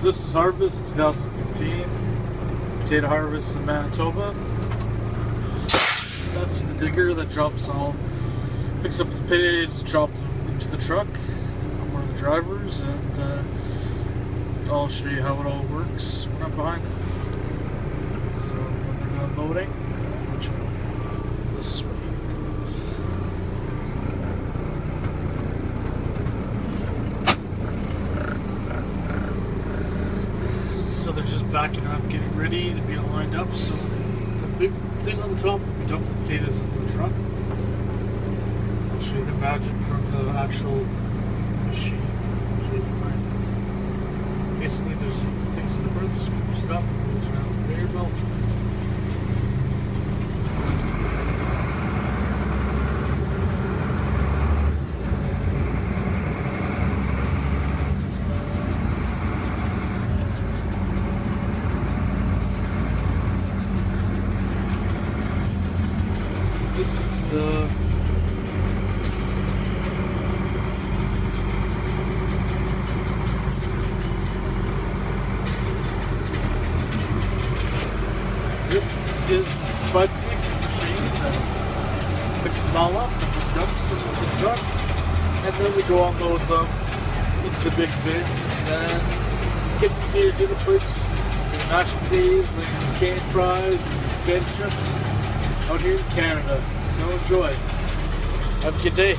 this is harvest 2015, potato harvest in Manitoba. That's the digger that drops all, picks up the potatoes, drops them into the truck. I'm one of the drivers, and I'll show you how it all works when I'm behind them. So when they're done loading, I'll let you know. This is what so they're just backing up, getting ready to be lined up. So the big thing on the top, we dump the potatoes into the truck. I'll show you the magic from the actual machine. I'll show you behind. Basically, there's things in the front, scoops it up, goes around the conveyor belt. This is the spud pick machine that picks them all up and dumps them in the truck, and then we go unload them into the big bins and get the potato dinner plates, mashed potatoes, and canned fries, and potato chips out here in Canada. So enjoy. Have a good day.